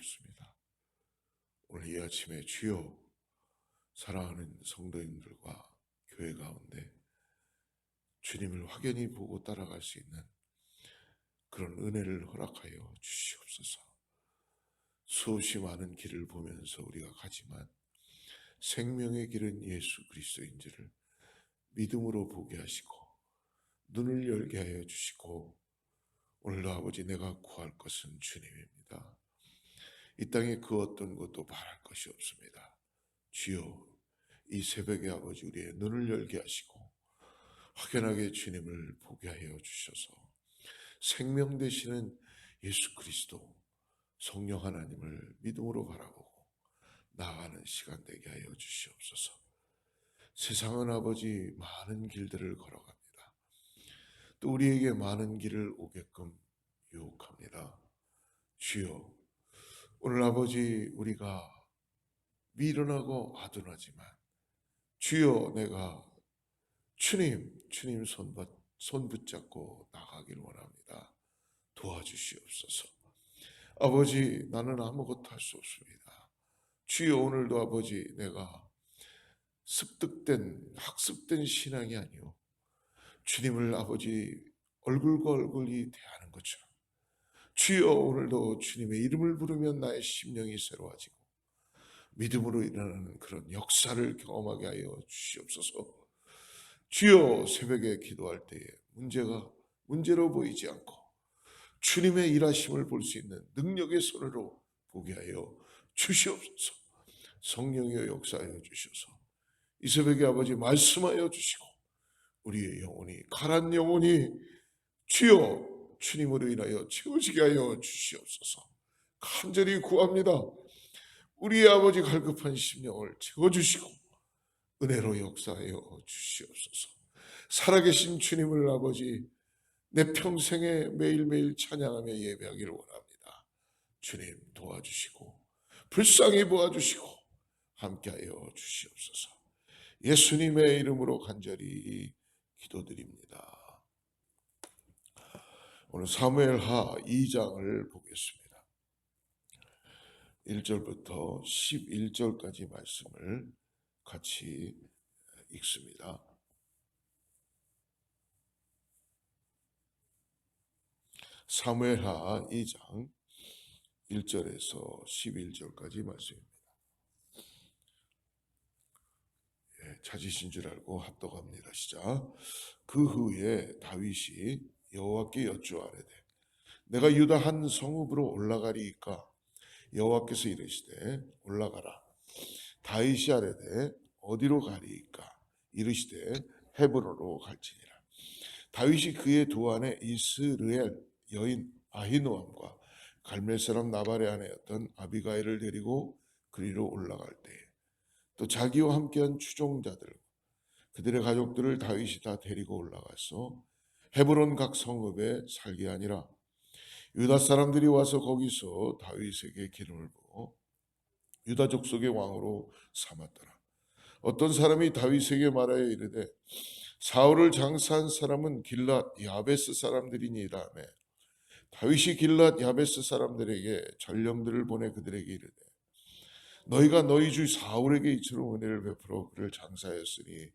없습니다. 오늘 이 아침에 주여, 사랑하는 성도님들과 교회 가운데 주님을 확연히 보고 따라갈 수 있는 그런 은혜를 허락하여 주시옵소서. 수없이 많은 길을 보면서 우리가 가지만 생명의 길은 예수 그리스도인지를 믿음으로 보게 하시고 눈을 열게 하여 주시고, 오늘도 아버지, 내가 구할 것은 주님입니다. 이 땅에 그 어떤 것도 바랄 것이 없습니다. 주여, 이 새벽에 아버지, 우리의 눈을 열게 하시고 확연하게 주님을 보게 하여 주셔서 생명 되시는 예수 그리스도 성령 하나님을 믿음으로 바라보고 나아가는 시간 되게 하여 주시옵소서. 세상은 아버지 많은 길들을 걸어갑니다. 또 우리에게 많은 길을 오게끔 유혹합니다. 주여, 오늘 아버지, 우리가 미련하고 아둔하지만 주여, 내가 주님 손 붙잡고 나가길 원합니다. 도와주시옵소서. 아버지, 나는 아무것도 할 수 없습니다. 주여, 오늘도 아버지, 내가 학습된 신앙이 아니오 주님을 아버지 얼굴과 얼굴이 대하는 것처럼, 주여, 오늘도 주님의 이름을 부르면 나의 심령이 새로워지고 믿음으로 일어나는 그런 역사를 경험하게 하여 주시옵소서. 주여, 새벽에 기도할 때에 문제로 보이지 않고 주님의 일하심을 볼 수 있는 능력의 손으로 보게 하여 주시옵소서. 성령이여 역사하여 주셔서 이 새벽에 아버지 말씀하여 주시고 우리의 영혼이, 가란 영혼이 주여 주님으로 인하여 채워지게 하여 주시옵소서. 간절히 구합니다. 우리의 아버지 갈급한 심령을 채워주시고 은혜로 역사하여 주시옵소서. 살아계신 주님을 아버지 내 평생에 매일매일 찬양하며 예배하기를 원합니다. 주님 도와주시고 불쌍히 보아주시고 함께하여 주시옵소서. 예수님의 이름으로 간절히 기도드립니다. 오늘 사무엘하 2장을 보겠습니다. 1절부터 11절까지 말씀을 같이 읽습니다. 사무엘하 2장 1절에서 11절까지 말씀입니다. 찾으신 줄 알고 합독합니다. 시작. 그 후에 다윗이 여호와께 여쭈아뢰되 내가 유다 한 성읍으로 올라가리이까? 여호와께서 이르시되 올라가라. 다윗이 아뢰되 어디로 가리이까? 이르시되 헤브론으로 갈지니라. 다윗이 그의 두 아내 이스르엘 여인 아히노암과 갈멜 사람 나발의 아내였던 아비가일을 데리고 그리로 올라갈 때에 또 자기와 함께한 추종자들 그들의 가족들을 다윗이 다 데리고 올라가서 헤브론 각 성읍에 살게 하니라. 유다 사람들이 와서 거기서 다윗에게 기름을 부어 유다 족속의 왕으로 삼았더라. 어떤 사람이 다윗에게 말하여 이르되 사울을 장사한 사람은 길랏 야베스 사람들이니라 하매 다윗이 길랏 야베스 사람들에게 전령들을 보내 그들에게 이르되 너희가 너희 주 사울에게 이처럼 은혜를 베풀어 그를 장사하였으니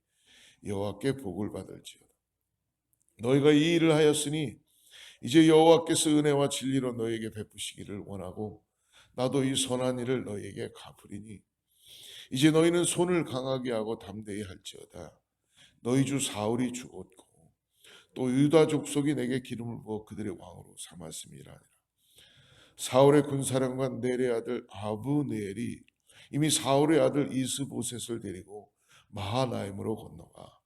여호와께 복을 받을지어다. 너희가 이 일을 하였으니 이제 여호와께서 은혜와 진리로 너희에게 베푸시기를 원하고 나도 이 선한 일을 너희에게 갚으리니 이제 너희는 손을 강하게 하고 담대히 할지어다. 너희 주 사울이 죽었고 또 유다 족속이 내게 기름을 부어 그들의 왕으로 삼았음이라. 사울의 군사령관 넬의 아들 아브네엘이 이미 사울의 아들 이스보셋을 데리고 마하나임으로 건너가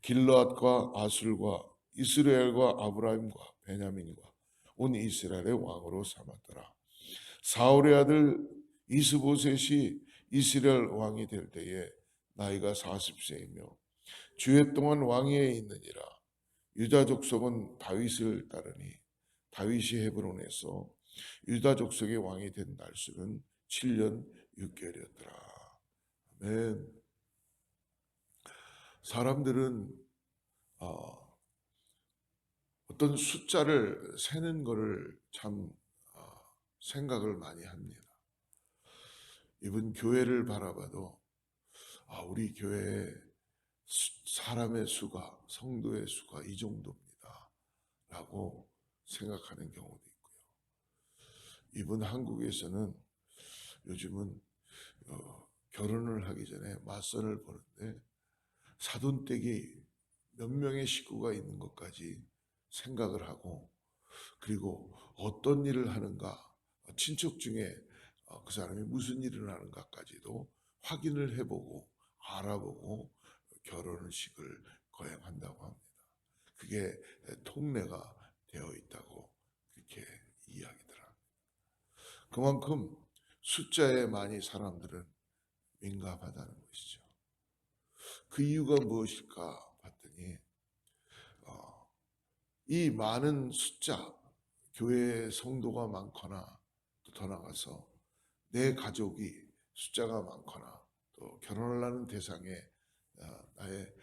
길르앗과 아술과 이스라엘과 아브라임과 베냐민과 온 이스라엘의 왕으로 삼았더라. 사울의 아들 이스보셋이 이스라엘 왕이 될 때에 나이가 40세이며 주해 동안 왕위에 있느니라. 유다 족속은 다윗을 따르니 다윗이 헤브론에서 유다 족속의 왕이 된 날수는 7년 6개월이었더라. 아멘. 사람들은 어떤 숫자를 세는 것을 참 생각을 많이 합니다. 이번 교회를 바라봐도 우리 교회에 사람의 수가, 성도의 수가 이 정도입니다 라고 생각하는 경우도 있고요. 이번 한국에서는 요즘은 결혼을 하기 전에 맞선을 보는데 사돈댁이 몇 명의 식구가 있는 것까지 생각을 하고, 그리고 어떤 일을 하는가, 친척 중에 그 사람이 무슨 일을 하는가까지도 확인을 해보고 알아보고 결혼식을 거행한다고 합니다. 그게 통례가 되어 있다고 그렇게 이야기들 합니다. 그만큼 숫자에 많이 사람들은 민감하다는 것이죠. 그 이유가 무엇일까 봤더니 이 많은 숫자, 교회의 성도가 많거나 또 더 나가서 내 가족이 숫자가 많거나 또 결혼하려는 대상에 나의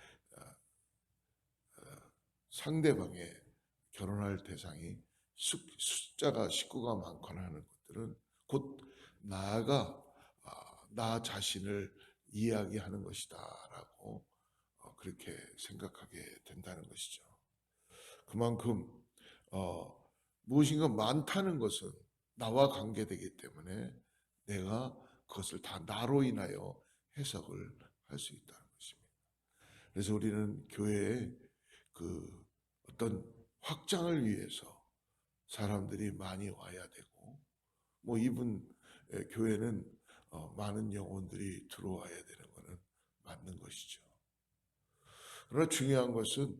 상대방의 결혼할 대상이 숫자가 식구가 많거나 하는 것들은 곧 나가 나 자신을 이야기하는 것이다라고 그렇게 생각하게 된다는 것이죠. 그만큼 무엇인가 많다는 것은 나와 관계되기 때문에 내가 그것을 다 나로 인하여 해석을 할 수 있다는 것입니다. 그래서 우리는 교회에 그 어떤 확장을 위해서 사람들이 많이 와야 되고, 뭐 이분 교회는 많은 영혼들이 들어와야 되는 것은 맞는 것이죠. 그러나 중요한 것은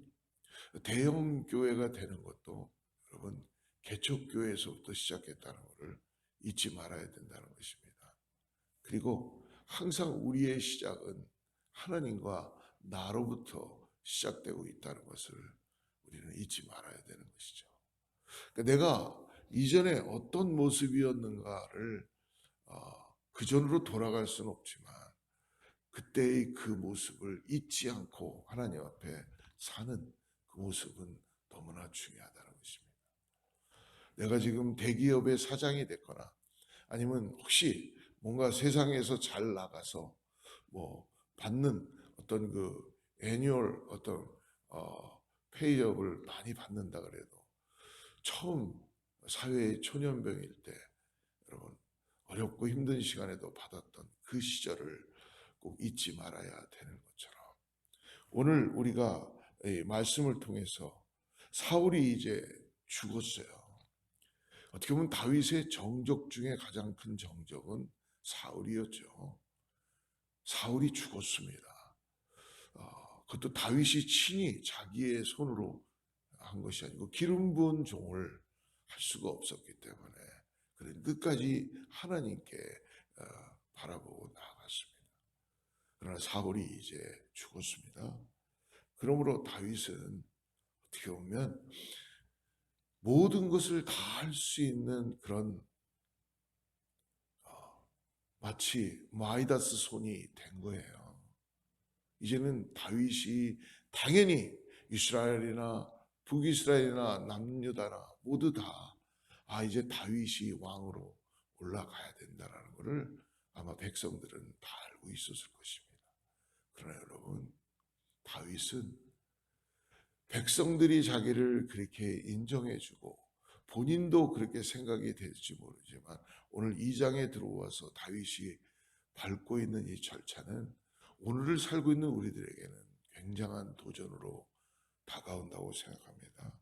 대형 교회가 되는 것도 여러분 개척교회에서부터 시작했다는 것을 잊지 말아야 된다는 것입니다. 그리고 항상 우리의 시작은 하나님과 나로부터 시작되고 있다는 것을 우리는 잊지 말아야 되는 것이죠. 그러니까 내가 이전에 어떤 모습이었는가를 그 전으로 돌아갈 수는 없지만 그때의 그 모습을 잊지 않고 하나님 앞에 사는 그 모습은 너무나 중요하다는 것입니다. 내가 지금 대기업의 사장이 됐거나 아니면 혹시 뭔가 세상에서 잘 나가서 뭐 받는 어떤 그 애뉴얼 어떤 페이업을 많이 받는다 그래도 처음 사회의 초년병일 때 여러분 어렵고 힘든 시간에도 받았던 그 시절을 꼭 잊지 말아야 되는 것처럼 오늘 우리가 이 말씀을 통해서 사울이 이제 죽었어요. 어떻게 보면 다윗의 정적 중에 가장 큰 정적은 사울이었죠. 사울이 죽었습니다. 그것도 다윗이 친히 자기의 손으로 한 것이 아니고 기름 부은 종을 할 수가 없었기 때문에 그는 끝까지 하나님께 바라보고 나아갔습니다. 그러나 사울이 이제 죽었습니다. 그러므로 다윗은 어떻게 보면 모든 것을 다 할 수 있는 그런 마치 마이다스 손이 된 거예요. 이제는 다윗이 당연히 이스라엘이나 북이스라엘이나 남유다나 모두 다 이제 다윗이 왕으로 올라가야 된다라는 것을 아마 백성들은 다 알고 있었을 것입니다. 그러나 여러분, 다윗은 백성들이 자기를 그렇게 인정해주고 본인도 그렇게 생각이 될지 모르지만 오늘 2장에 들어와서 다윗이 밟고 있는 이 절차는 오늘을 살고 있는 우리들에게는 굉장한 도전으로 다가온다고 생각합니다.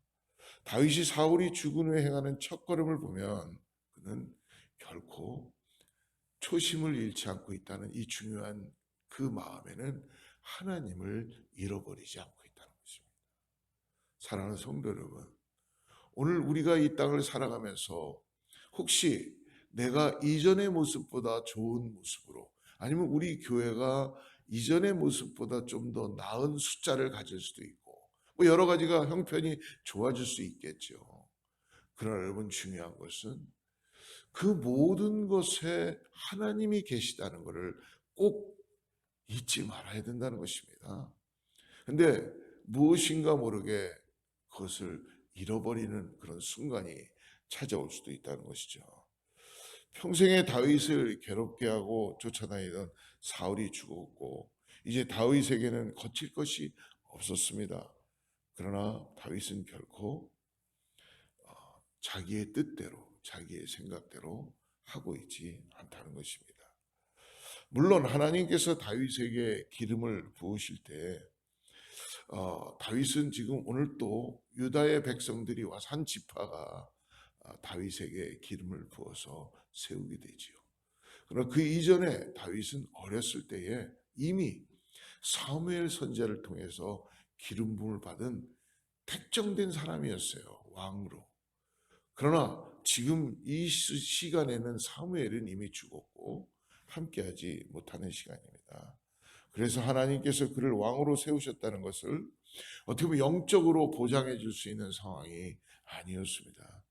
다윗이 사울이 죽은 후에 행하는 첫걸음을 보면 그는 결코 초심을 잃지 않고 있다는 이 중요한 그 마음에는 하나님을 잃어버리지 않고 있다는 것입니다. 사랑하는 성도 여러분, 오늘 우리가 이 땅을 살아가면서 혹시 내가 이전의 모습보다 좋은 모습으로 아니면 우리 교회가 이전의 모습보다 좀 더 나은 숫자를 가질 수도 있고 뭐 여러 가지가 형편이 좋아질 수 있겠죠. 그러나 여러분 중요한 것은 그 모든 것에 하나님이 계시다는 것을 꼭 잊지 말아야 된다는 것입니다. 근데 무엇인가 모르게 그것을 잃어버리는 그런 순간이 찾아올 수도 있다는 것이죠. 평생에 다윗을 괴롭게 하고 쫓아다니던 사울이 죽었고 이제 다윗에게는 거칠 것이 없었습니다. 그러나 다윗은 결코 자기의 뜻대로 자기의 생각대로 하고 있지 않다는 것입니다. 물론 하나님께서 다윗에게 기름을 부으실 때 다윗은 지금 오늘 또 유다의 백성들이 와서 한 지파가 다윗에게 기름을 부어서 세우게 되지요. 그러나 그 이전에 다윗은 어렸을 때에 이미 사무엘 선지자를 통해서 기름 부음을 받은 택정된 사람이었어요. 왕으로. 그러나 지금 이 시간에는 사무엘은 이미 죽었고 함께하지 못하는 시간입니다. 그래서 하나님께서 그를 왕으로 세우셨다는 것을 어떻게 보면 영적으로 보장해 줄 수 있는 상황이 아니었습니다.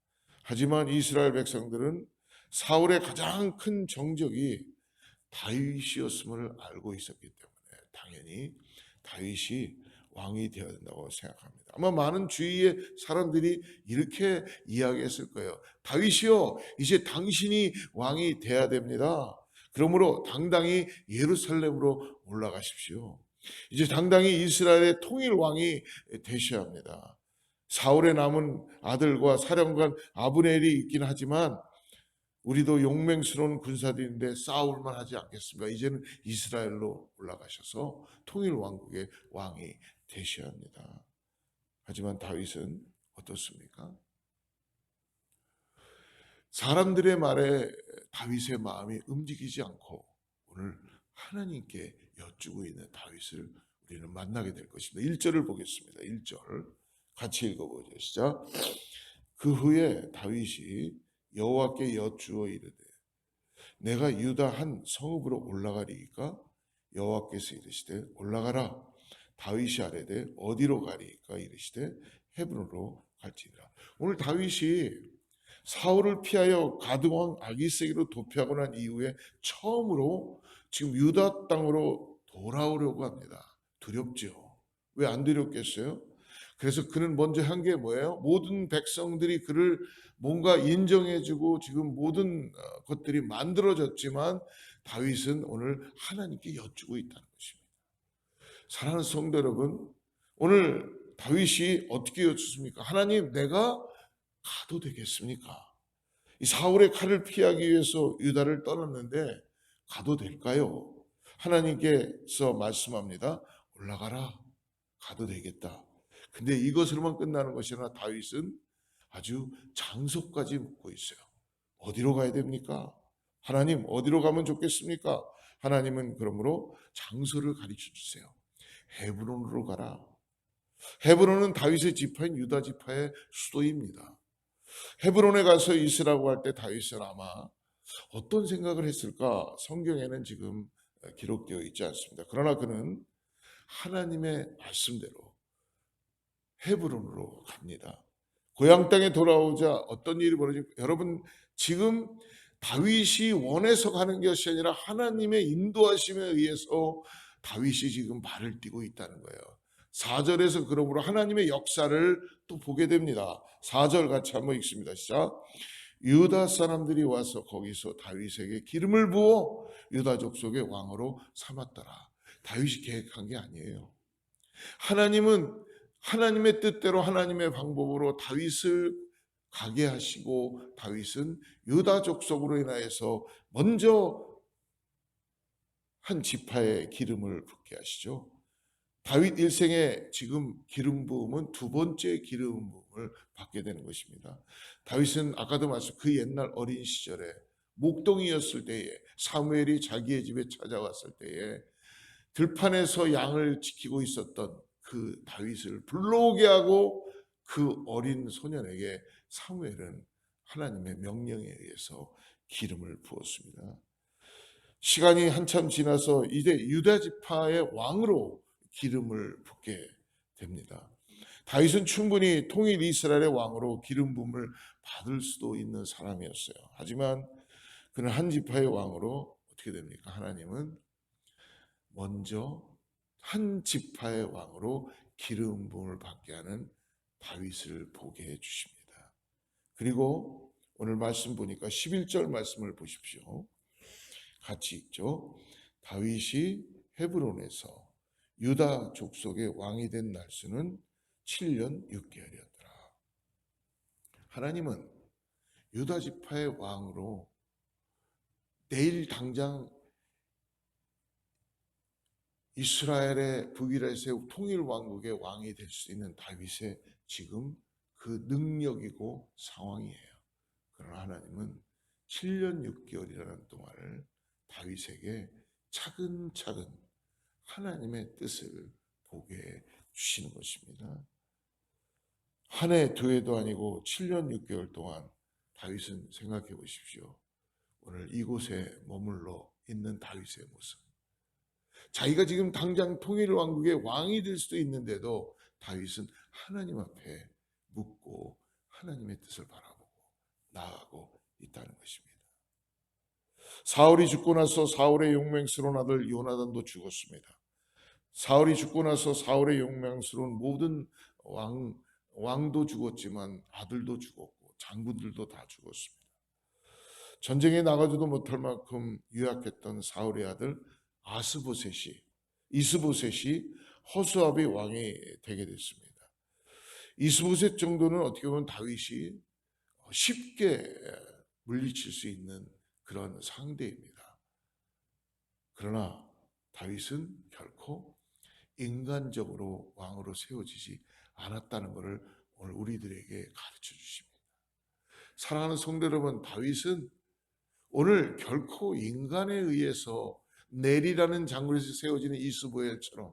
하지만 이스라엘 백성들은 사울의 가장 큰 정적이 다윗이었음을 알고 있었기 때문에 당연히 다윗이 왕이 되어야 된다고 생각합니다. 아마 많은 주위의 사람들이 이렇게 이야기했을 거예요. 다윗이요, 이제 당신이 왕이 돼야 됩니다. 그러므로 당당히 예루살렘으로 올라가십시오. 이제 당당히 이스라엘의 통일 왕이 되셔야 합니다. 사울의 남은 아들과 사령관 아브넬이 있긴 하지만 우리도 용맹스러운 군사들인데 싸울만 하지 않겠습니까? 이제는 이스라엘로 올라가셔서 통일 왕국의 왕이 되셔야 합니다. 하지만 다윗은 어떻습니까? 사람들의 말에 다윗의 마음이 움직이지 않고 오늘 하나님께 여쭈고 있는 다윗을 우리는 만나게 될 것입니다. 1절을 보겠습니다. 1절 같이 읽어보죠. 시작. 그 후에 다윗이 여호와께 여쭈어 이르되 내가 유다 한 성읍으로 올라가리이까? 여호와께서 이르시되 올라가라. 다윗이 아뢰되 어디로 가리이까? 이르시되 헤브론으로 갈지니라. 오늘 다윗이 사울을 피하여 가드왕 아기스에게로 도피하고 난 이후에 처음으로 지금 유다 땅으로 돌아오려고 합니다. 두렵죠. 왜 안 두렵겠어요? 그래서 그는 먼저 한 게 뭐예요? 모든 백성들이 그를 뭔가 인정해주고 지금 모든 것들이 만들어졌지만 다윗은 오늘 하나님께 여쭈고 있다는 것입니다. 사랑하는 성도 여러분, 오늘 다윗이 어떻게 여쭙습니까? 하나님, 내가 가도 되겠습니까? 이 사울의 칼을 피하기 위해서 유다를 떠났는데 가도 될까요? 하나님께서 말씀합니다. 올라가라. 가도 되겠다. 근데 이것으로만 끝나는 것이 아니라 다윗은 아주 장소까지 묻고 있어요. 어디로 가야 됩니까? 하나님, 어디로 가면 좋겠습니까? 하나님은 그러므로 장소를 가르쳐 주세요. 헤브론으로 가라. 헤브론은 다윗의 지파인 유다 지파의 수도입니다. 헤브론에 가서 있으라고 할 때 다윗은 아마 어떤 생각을 했을까? 성경에는 지금 기록되어 있지 않습니다. 그러나 그는 하나님의 말씀대로 헤브론으로 갑니다. 고향 땅에 돌아오자 어떤 일이 벌어지고 여러분 지금 다윗이 원해서 가는 것이 아니라 하나님의 인도하심에 의해서 다윗이 지금 발을 띄고 있다는 거예요. 4절에서 그러므로 하나님의 역사를 또 보게 됩니다. 4절 같이 한번 읽습니다. 시작. 유다 사람들이 와서 거기서 다윗에게 기름을 부어 유다 족속의 왕으로 삼았더라. 다윗이 계획한 게 아니에요. 하나님은 하나님의 뜻대로 하나님의 방법으로 다윗을 가게 하시고 다윗은 유다 족속으로 인하여서 먼저 한 지파의 기름을 붓게 하시죠. 다윗 일생에 지금 기름 부음은 두 번째 기름 부음을 받게 되는 것입니다. 다윗은 아까도 말씀 그 옛날 어린 시절에 목동이었을 때에 사무엘이 자기의 집에 찾아왔을 때에 들판에서 양을 지키고 있었던 그 다윗을 불러오게 하고 그 어린 소년에게 사무엘은 하나님의 명령에 의해서 기름을 부었습니다. 시간이 한참 지나서 이제 유다 지파의 왕으로 기름을 붓게 됩니다. 다윗은 충분히 통일 이스라엘의 왕으로 기름 부음을 받을 수도 있는 사람이었어요. 하지만 그는 한 지파의 왕으로 어떻게 됩니까? 하나님은 먼저 한 지파의 왕으로 기름 부음을 받게 하는 다윗을 보게 해 주십니다. 그리고 오늘 말씀 보니까 11절 말씀을 보십시오. 같이 읽죠. 다윗이 헤브론에서 유다 족속의 왕이 된 날수는 7년 6개월이었더라. 하나님은 유다 지파의 왕으로 내일 당장 이스라엘의 북이스라엘 통일 왕국의 왕이 될 수 있는 다윗의 지금 그 능력이고 상황이에요. 그러나 하나님은 7년 6개월이라는 동안을 다윗에게 차근차근 하나님의 뜻을 보게 해 주시는 것입니다. 한 해, 두 해도 아니고 7년 6개월 동안 다윗은 생각해 보십시오. 오늘 이곳에 머물러 있는 다윗의 모습. 자기가 지금 당장 통일 왕국의 왕이 될 수도 있는데도 다윗은 하나님 앞에 묻고 하나님의 뜻을 바라보고 나아가고 있다는 것입니다. 사울이 죽고 나서 사울의 용맹스러운 아들 요나단도 죽었습니다. 사울이 죽고 나서 사울의 용맹스러운 모든 왕도 죽었지만 아들도 죽었고 장군들도 다 죽었습니다. 전쟁에 나가지도 못할 만큼 유약했던 사울의 아들 이스보셋이 허수아비 왕이 되게 됐습니다. 이스보셋 정도는 어떻게 보면 다윗이 쉽게 물리칠 수 있는 그런 상대입니다. 그러나 다윗은 결코 인간적으로 왕으로 세워지지 않았다는 것을 오늘 우리들에게 가르쳐 주십니다. 사랑하는 성도 여러분, 다윗은 오늘 결코 인간에 의해서 넬이라는 장군에서 세워지는 이스보엘처럼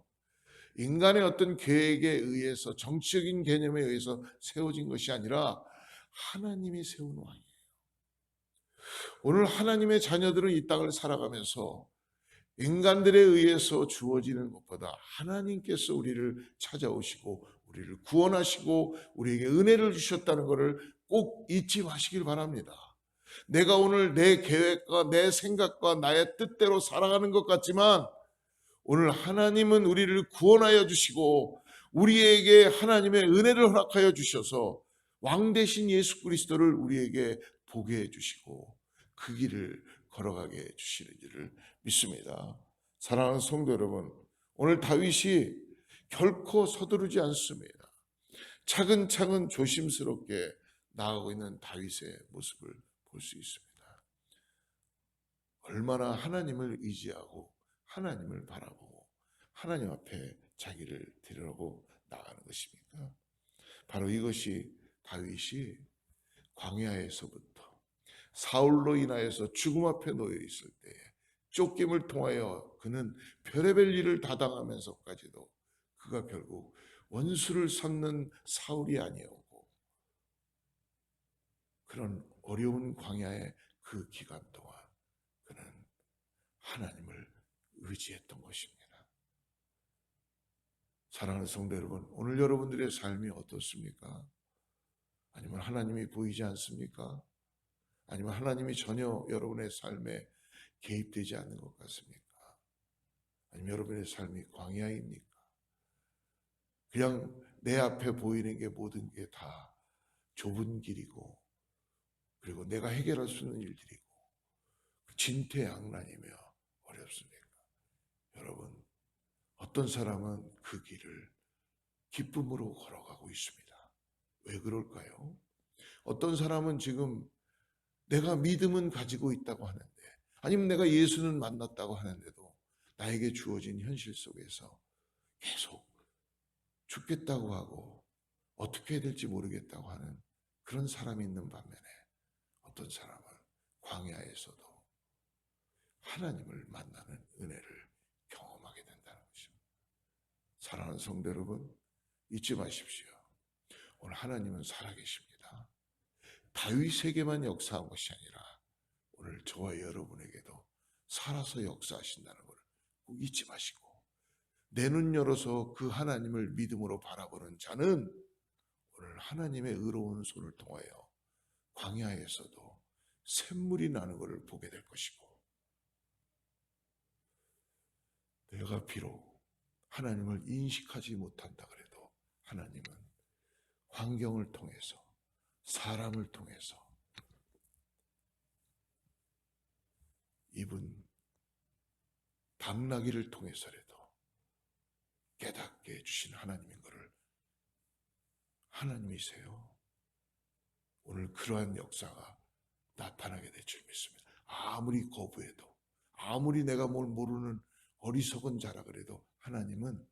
인간의 어떤 계획에 의해서 정치적인 개념에 의해서 세워진 것이 아니라 하나님이 세운 왕이에요. 오늘 하나님의 자녀들은 이 땅을 살아가면서 인간들에 의해서 주어지는 것보다 하나님께서 우리를 찾아오시고 우리를 구원하시고 우리에게 은혜를 주셨다는 것을 꼭 잊지 마시길 바랍니다. 내가 오늘 내 계획과 내 생각과 나의 뜻대로 살아가는 것 같지만 오늘 하나님은 우리를 구원하여 주시고 우리에게 하나님의 은혜를 허락하여 주셔서 왕 대신 예수 그리스도를 우리에게 보게 해주시고 그 길을 걸어가게 해주시는지를 믿습니다. 사랑하는 성도 여러분, 오늘 다윗이 결코 서두르지 않습니다. 차근차근 조심스럽게 나아가고 있는 다윗의 모습을 볼 수 있습니다. 얼마나 하나님을 의지하고 하나님을 바라보고 하나님 앞에 자기를 드리려고 나가는 것입니까? 바로 이것이 다윗이 광야에서부터 사울로 인하여서 죽음 앞에 놓여 있을 때에 쫓김을 통하여 그는 별의별 일을 다 당하면서까지도 그가 결국 원수를 삼는 사울이 아니었고 그런 어려운 광야의 그 기간 동안 그는 하나님을 의지했던 것입니다. 사랑하는 성도 여러분, 오늘 여러분들의 삶이 어떻습니까? 아니면 하나님이 보이지 않습니까? 아니면 하나님이 전혀 여러분의 삶에 개입되지 않는 것 같습니까? 아니면 여러분의 삶이 광야입니까? 그냥 내 앞에 보이는 게 모든 게 다 좁은 길이고 그리고 내가 해결할 수 있는 일들이고 진퇴양난이며 어렵습니까? 여러분, 어떤 사람은 그 길을 기쁨으로 걸어가고 있습니다. 왜 그럴까요? 어떤 사람은 지금 내가 믿음은 가지고 있다고 하는데 아니면 내가 예수는 만났다고 하는데도 나에게 주어진 현실 속에서 계속 죽겠다고 하고 어떻게 해야 될지 모르겠다고 하는 그런 사람이 있는 반면에 어떤 사람은 광야에서도 하나님을 만나는 은혜를 경험하게 된다는 것입니다. 사랑하는 성도 여러분, 잊지 마십시오. 오늘 하나님은 살아계십니다. 다윗에게만 역사한 것이 아니라 오늘 저와 여러분에게도 살아서 역사하신다는 것을 꼭 잊지 마시고 내 눈 열어서 그 하나님을 믿음으로 바라보는 자는 오늘 하나님의 의로운 손을 통하여 광야에서도 샘물이 나는 것을 보게 될 것이고 내가 비록 하나님을 인식하지 못한다 그래도 하나님은 환경을 통해서 사람을 통해서 이분 당나귀를 통해서라도 깨닫게 해주신 하나님인 것을 하나님이세요. 오늘 그러한 역사가 나타나게 될 줄 믿습니다. 아무리 거부해도, 아무리 내가 뭘 모르는 어리석은 자라 그래도 하나님은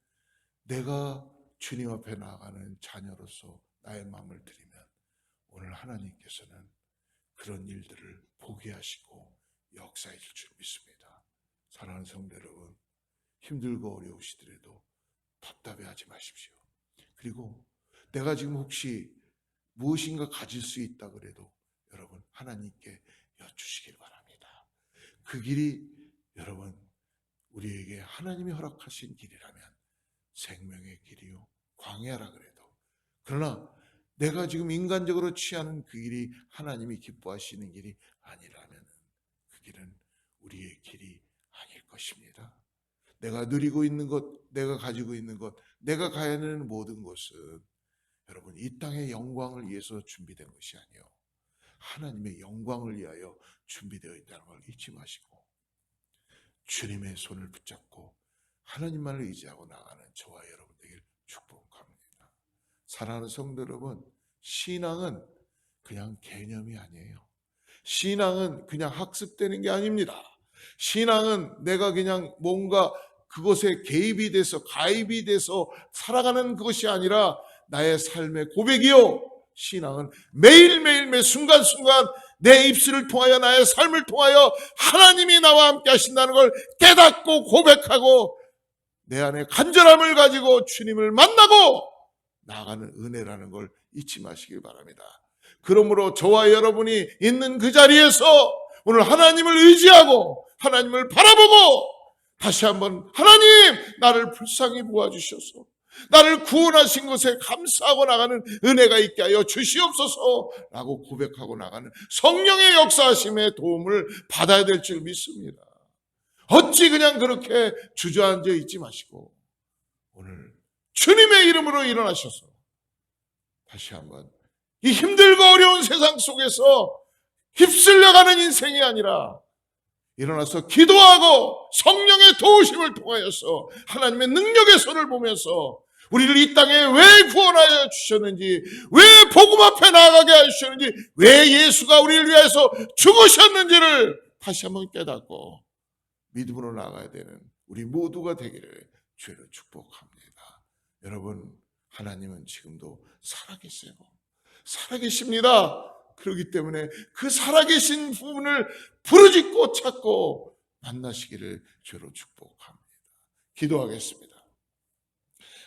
내가 주님 앞에 나아가는 자녀로서 나의 마음을 드리면 오늘 하나님께서는 그런 일들을 보게 하시고 역사해 줄 줄 믿습니다. 사랑하는 성도 여러분, 힘들고 어려우시더라도 답답해하지 마십시오. 그리고 내가 지금 혹시 무엇인가 가질 수 있다 그래도 여러분 하나님께 여쭈시길 바랍니다. 그 길이 여러분 우리에게 하나님이 허락하신 길이라면 생명의 길이요 광야라 그래도, 그러나 내가 지금 인간적으로 취하는 그 길이 하나님이 기뻐하시는 길이 아니라면 그 길은 우리의 길이 아닐 것입니다. 내가 누리고 있는 것, 내가 가지고 있는 것, 내가 가야 하는 모든 것은 여러분 이 땅의 영광을 위해서 준비된 것이 아니요 하나님의 영광을 위하여 준비되어 있다는 걸 잊지 마시고 주님의 손을 붙잡고 하나님만을 의지하고 나가는 저와 여러분 되길 축복합니다. 사랑하는 성도 여러분, 신앙은 그냥 개념이 아니에요. 신앙은 그냥 학습되는 게 아닙니다. 신앙은 내가 그냥 뭔가 그것에 개입이 돼서 가입이 돼서 살아가는 것이 아니라 나의 삶의 고백이요. 신앙은 매일매일 매 순간순간 내 입술을 통하여 나의 삶을 통하여 하나님이 나와 함께 하신다는 걸 깨닫고 고백하고 내 안에 간절함을 가지고 주님을 만나고 나아가는 은혜라는 걸 잊지 마시길 바랍니다. 그러므로 저와 여러분이 있는 그 자리에서 오늘 하나님을 의지하고 하나님을 바라보고 다시 한번 하나님 나를 불쌍히 보아주셔서 나를 구원하신 것에 감사하고 나가는 은혜가 있게 하여 주시옵소서 라고 고백하고 나가는 성령의 역사하심의 도움을 받아야 될 줄 믿습니다. 어찌 그냥 그렇게 주저앉아 있지 마시고 오늘 주님의 이름으로 일어나셔서 다시 한번 이 힘들고 어려운 세상 속에서 휩쓸려가는 인생이 아니라 일어나서 기도하고 성령의 도우심을 통하여서 하나님의 능력의 손을 보면서 우리를 이 땅에 왜 구원하여 주셨는지, 왜 복음 앞에 나아가게 하셨는지, 왜 예수가 우리를 위해서 죽으셨는지를 다시 한번 깨닫고 믿음으로 나아가야 되는 우리 모두가 되기를 주를 축복합니다. 여러분, 하나님은 지금도 살아계세요. 살아계십니다. 그렇기 때문에 그 살아계신 부분을 부르짖고 찾고 만나시기를 주로 축복합니다. 기도하겠습니다.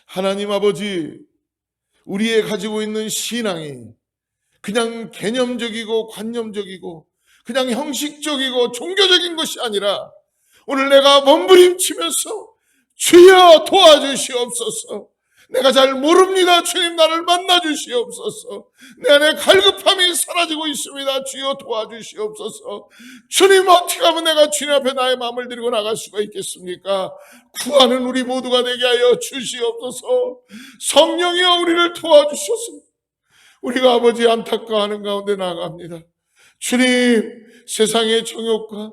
하나님 아버지, 우리의 가지고 있는 신앙이 그냥 개념적이고 관념적이고 그냥 형식적이고 종교적인 것이 아니라 오늘 내가 몸부림치면서 주여 도와주시옵소서. 내가 잘 모릅니다. 주님 나를 만나주시옵소서. 내 안에 갈급함이 사라지고 있습니다. 주여 도와주시옵소서. 주님 어떻게 하면 내가 주님 앞에 나의 마음을 드리고 나갈 수가 있겠습니까? 구하는 우리 모두가 되게 하여 주시옵소서. 성령이여 우리를 도와주셔서 우리가 아버지 안타까워하는 가운데 나아갑니다. 주님, 세상의 정욕과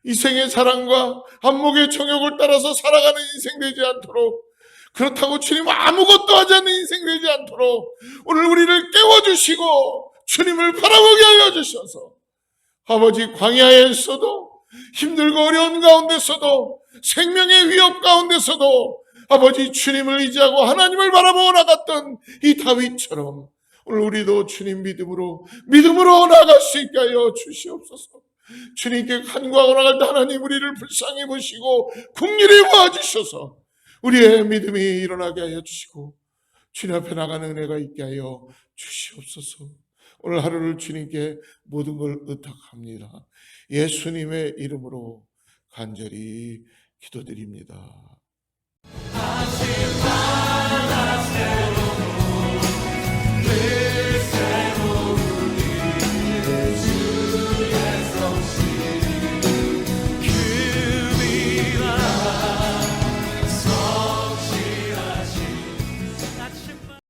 이생의 사랑과 안목의 정욕을 따라서 살아가는 인생 되지 않도록, 그렇다고 주님 아무것도 하지 않는 인생 되지 않도록 오늘 우리를 깨워주시고 주님을 바라보게 하여 주셔서 아버지 광야에서도 힘들고 어려운 가운데서도 생명의 위협 가운데서도 아버지 주님을 의지하고 하나님을 바라보고 나갔던 이 다윗처럼 오늘 우리도 주님 믿음으로 나아갈 수 있게 하여 주시옵소서. 주님께 간구하고 나갈 때 하나님 우리를 불쌍히 보시고 긍휼히 보아주셔서 우리의 믿음이 일어나게 하여 주시고 주님 앞에 나가는 은혜가 있게 하여 주시옵소서. 오늘 하루를 주님께 모든 걸 의탁합니다. 예수님의 이름으로 간절히 기도드립니다.